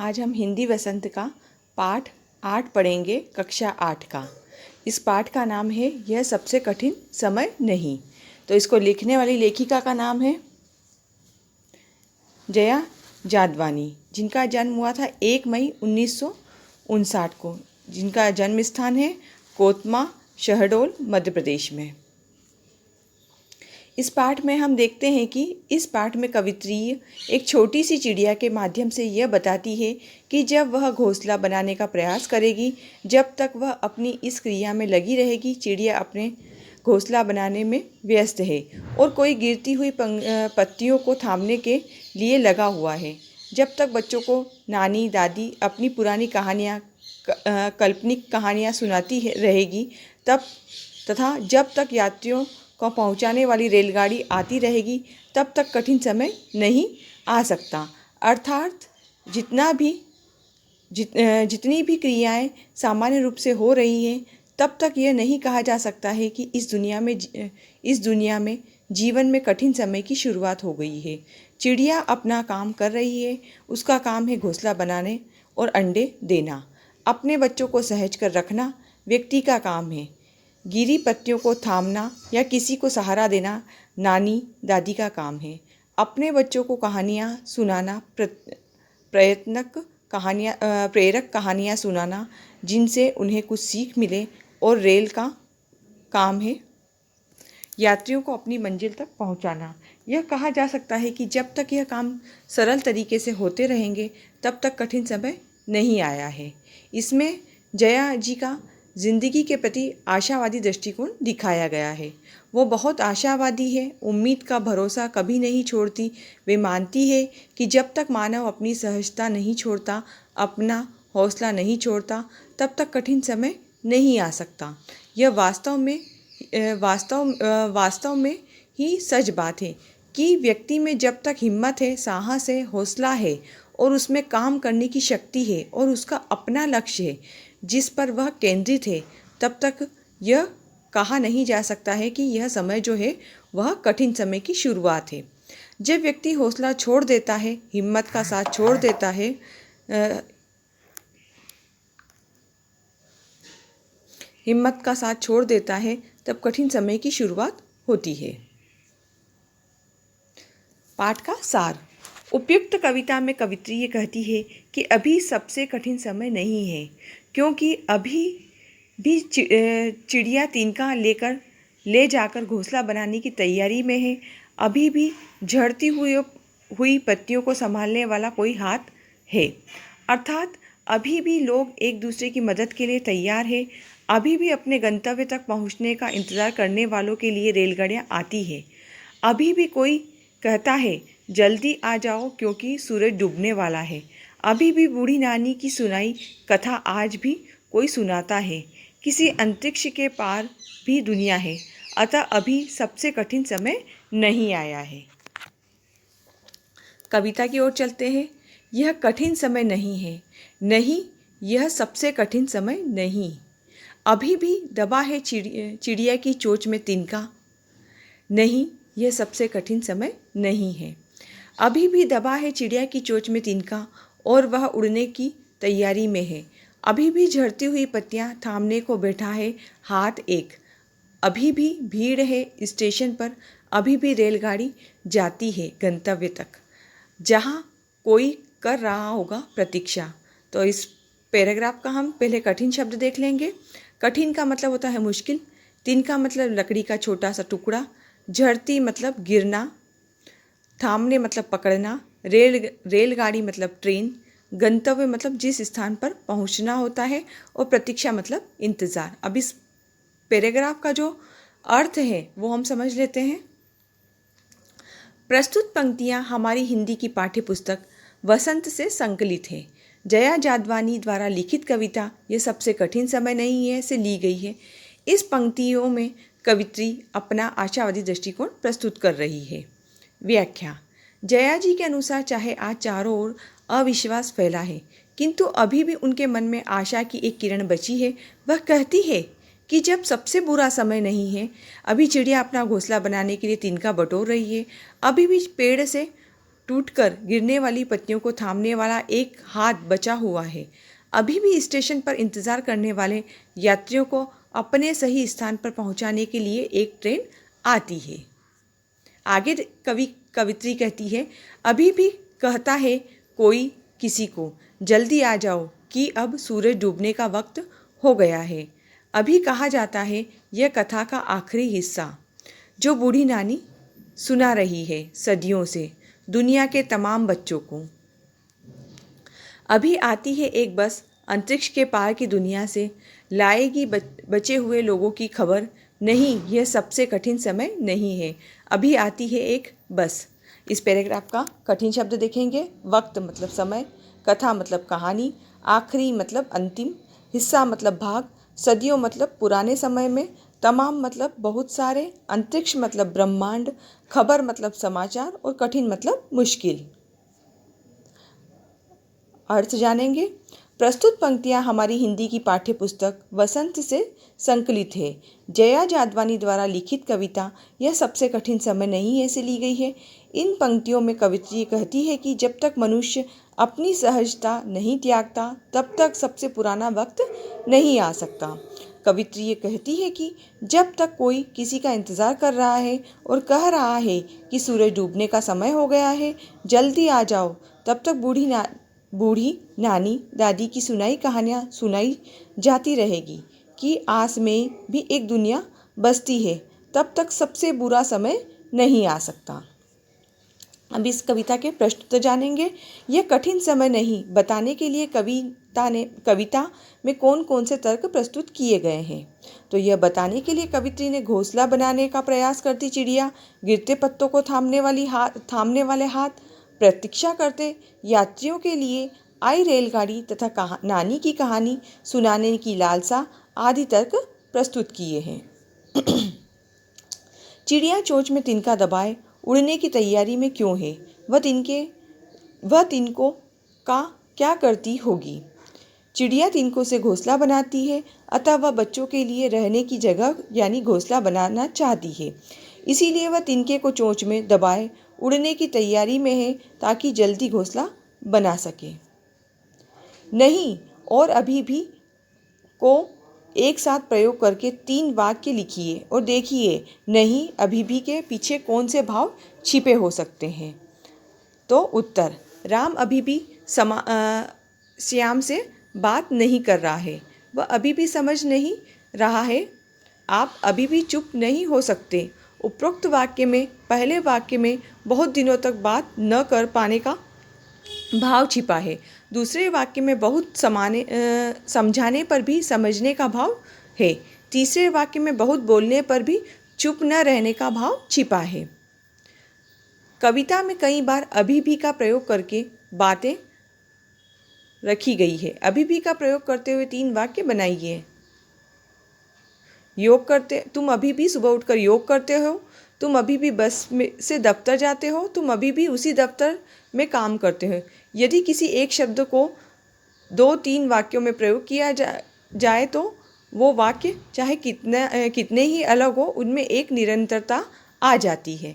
आज हम हिंदी वसंत का पाठ 8 पढ़ेंगे, कक्षा 8 का। इस पाठ का नाम है यह सबसे कठिन समय नहीं। तो इसको लिखने वाली लेखिका का नाम है जया जादवानी, जिनका जन्म हुआ था 1 मई 1959 को, जिनका जन्म स्थान है कोतमा, शहडोल, मध्य प्रदेश में। इस पाठ में हम देखते हैं कि इस पाठ में कवित्री एक छोटी सी चिड़िया के माध्यम से यह बताती है कि जब वह घोंसला बनाने का प्रयास करेगी, जब तक वह अपनी इस क्रिया में लगी रहेगी, चिड़िया अपने घोंसला बनाने में व्यस्त है और कोई गिरती हुई पत्तियों को थामने के लिए लगा हुआ है। जब तक बच्चों को नानी दादी अपनी पुरानी कहानियाँ, काल्पनिक कहानियाँ सुनाती रहेगी, तथा जब तक यात्रियों को पहुंचाने वाली रेलगाड़ी आती रहेगी, तब तक कठिन समय नहीं आ सकता। अर्थात जितनी भी क्रियाएं सामान्य रूप से हो रही हैं, तब तक यह नहीं कहा जा सकता है कि इस दुनिया में जीवन में कठिन समय की शुरुआत हो गई है। चिड़िया अपना काम कर रही है। उसका काम है घोंसला बनाने और अंडे देना। अपने बच्चों को सहज कर रखना व्यक्ति का काम है। गिरी पत्तियों को थामना या किसी को सहारा देना नानी दादी का काम है। अपने बच्चों को कहानियाँ सुनाना, प्रेरक कहानियाँ सुनाना जिनसे उन्हें कुछ सीख मिले, और रेल का काम है यात्रियों को अपनी मंजिल तक पहुंचाना। यह कहा जा सकता है कि जब तक यह काम सरल तरीके से होते रहेंगे, तब तक कठिन समय नहीं आया है। इसमें जया जी का जिंदगी के प्रति आशावादी दृष्टिकोण दिखाया गया है। वो बहुत आशावादी है, उम्मीद का भरोसा कभी नहीं छोड़ती। वे मानती है कि जब तक मानव अपनी सहजता नहीं छोड़ता, अपना हौसला नहीं छोड़ता, तब तक कठिन समय नहीं आ सकता। यह वास्तव में ही सच बात है कि व्यक्ति में जब तक हिम्मत है, साहस है, हौसला है और उसमें काम करने की शक्ति है और उसका अपना लक्ष्य है जिस पर वह केंद्रित है, तब तक यह कहा नहीं जा सकता है कि यह समय जो है वह कठिन समय की शुरुआत है। जब व्यक्ति हौसला छोड़ देता है, हिम्मत का साथ छोड़ देता है, तब कठिन समय की शुरुआत होती है। पाठ का सार। उपयुक्त कविता में कवित्री ये कहती है कि अभी सबसे कठिन समय नहीं है, क्योंकि अभी भी चिड़िया तिनका ले जाकर घोंसला बनाने की तैयारी में है। अभी भी झड़ती हुई पत्तियों को संभालने वाला कोई हाथ है। अर्थात अभी भी लोग एक दूसरे की मदद के लिए तैयार है। अभी भी अपने गंतव्य तक पहुंचने का इंतज़ार करने वालों के लिए रेलगाड़ियाँ आती है। अभी भी कोई कहता है जल्दी आ जाओ क्योंकि सूरज डूबने वाला है। अभी भी बूढ़ी नानी की सुनाई कथा आज भी कोई सुनाता है। किसी अंतरिक्ष के पार भी दुनिया है। अतः अभी सबसे कठिन समय नहीं आया है। कविता की ओर चलते हैं। यह कठिन समय नहीं है, नहीं, यह सबसे कठिन समय नहीं। अभी भी दबा है चिड़िया की चोंच में तिनका, नहीं, यह सबसे कठिन समय नहीं है। अभी भी दबा है चिड़िया की चोंच में तिनका और वह उड़ने की तैयारी में है। अभी भी झड़ती हुई पत्तियां थामने को बैठा है हाथ एक। अभी भी भीड़ है स्टेशन पर। अभी भी रेलगाड़ी जाती है गंतव्य तक, जहां कोई कर रहा होगा प्रतीक्षा। तो इस पैराग्राफ का हम पहले कठिन शब्द देख लेंगे। कठिन का मतलब होता है मुश्किल। तिनका मतलब लकड़ी का छोटा सा टुकड़ा। झड़ती मतलब गिरना। थामने मतलब पकड़ना। रेलगाड़ी मतलब ट्रेन। गंतव्य मतलब जिस स्थान पर पहुंचना होता है, और प्रतीक्षा मतलब इंतज़ार। अब इस पैराग्राफ का जो अर्थ है वो हम समझ लेते हैं। प्रस्तुत पंक्तियां हमारी हिंदी की पाठ्यपुस्तक वसंत से संकलित है। जया जादवानी द्वारा लिखित कविता यह सबसे कठिन समय नहीं है से ली गई है। इस पंक्तियों में कवित्री अपना आशावादी दृष्टिकोण प्रस्तुत कर रही है। व्याख्या। जया जी के अनुसार चाहे आज चारों ओर अविश्वास फैला है, किंतु अभी भी उनके मन में आशा की एक किरण बची है। वह कहती है कि जब सबसे बुरा समय नहीं है, अभी चिड़िया अपना घोंसला बनाने के लिए तिनका बटोर रही है। अभी भी पेड़ से टूटकर गिरने वाली पत्तियों को थामने वाला एक हाथ बचा हुआ है। अभी भी स्टेशन पर इंतज़ार करने वाले यात्रियों को अपने सही स्थान पर पहुंचाने के लिए एक ट्रेन आती है। आगे कवित्री कहती है, अभी भी कहता है कोई किसी को, जल्दी आ जाओ कि अब सूरज डूबने का वक्त हो गया है। अभी कहा जाता है यह कथा का आखिरी हिस्सा, जो बूढ़ी नानी सुना रही है सदियों से दुनिया के तमाम बच्चों को। अभी आती है एक बस अंतरिक्ष के पार की दुनिया से, लाएगी बचे हुए लोगों की खबर। नहीं, यह सबसे कठिन समय नहीं है। अभी आती है एक बस। इस पैराग्राफ का कठिन शब्द देखेंगे। वक्त मतलब समय, कथा मतलब कहानी, आखिरी मतलब अंतिम, हिस्सा मतलब भाग, सदियों मतलब पुराने समय में, तमाम मतलब बहुत सारे, अंतरिक्ष मतलब ब्रह्मांड, खबर मतलब समाचार और कठिन मतलब मुश्किल। अर्थ जानेंगे। प्रस्तुत पंक्तियाँ हमारी हिंदी की पाठ्य पुस्तक वसंत से संकलित है। जया जादवानी द्वारा लिखित कविता यह सबसे कठिन समय नहीं है से ली गई है। इन पंक्तियों में कवित्री कहती है कि जब तक मनुष्य अपनी सहजता नहीं त्यागता तब तक सबसे पुराना वक्त नहीं आ सकता। कवित्री ये कहती है कि जब तक कोई किसी का इंतज़ार कर रहा है और कह रहा है कि सूरज डूबने का समय हो गया है, जल्दी आ जाओ, तब तक बूढ़ी नानी दादी की सुनाई कहानियाँ सुनाई जाती रहेगी कि आस में भी एक दुनिया बसती है, तब तक सबसे बुरा समय नहीं आ सकता। अब इस कविता के प्रश्न तो जानेंगे। यह कठिन समय नहीं बताने के लिए कविता में कौन कौन से तर्क प्रस्तुत किए गए हैं। तो यह बताने के लिए कवित्री ने घोंसला बनाने का प्रयास करती चिड़िया, गिरते पत्तों को थामने वाले हाथ, प्रतीक्षा करते यात्रियों के लिए आई रेलगाड़ी तथा नानी की कहानी सुनाने की लालसा आदि तर्क प्रस्तुत किए हैं। चिड़िया चोंच में तिनका दबाए उड़ने की तैयारी में क्यों है? वह तिनकों का क्या करती होगी? चिड़िया तिनकों से घोंसला बनाती है, अतः वह बच्चों के लिए रहने की जगह यानी घोंसला बनाना चाहती है। इसीलिए वह तिनके को चोंच में दबाए उड़ने की तैयारी में है ताकि जल्दी घोंसला बना सके। नहीं और अभी भी को एक साथ प्रयोग करके 3 वाक्य लिखिए और देखिए नहीं अभी भी के पीछे कौन से भाव छिपे हो सकते हैं। तो उत्तर, राम अभी भी श्याम से बात नहीं कर रहा है, वह अभी भी समझ नहीं रहा है। आप अभी भी चुप नहीं हो सकते। उपरोक्त वाक्य में पहले वाक्य में बहुत दिनों तक बात न कर पाने का भाव छिपा है। दूसरे वाक्य में बहुत समझाने पर भी समझने का भाव है। तीसरे वाक्य में बहुत बोलने पर भी चुप न रहने का भाव छिपा है। कविता में कई बार अभी भी का प्रयोग करके बातें रखी गई है। अभी भी का प्रयोग करते हुए 3 वाक्य बनाइए। तुम अभी भी सुबह उठकर योग करते हो, तुम अभी भी बस में से दफ्तर जाते हो, तुम अभी भी उसी दफ्तर में काम करते हो। यदि किसी एक शब्द को 2-3 वाक्यों में प्रयोग किया जाए तो वो वाक्य चाहे कितने ही अलग हो, उनमें एक निरंतरता आ जाती है।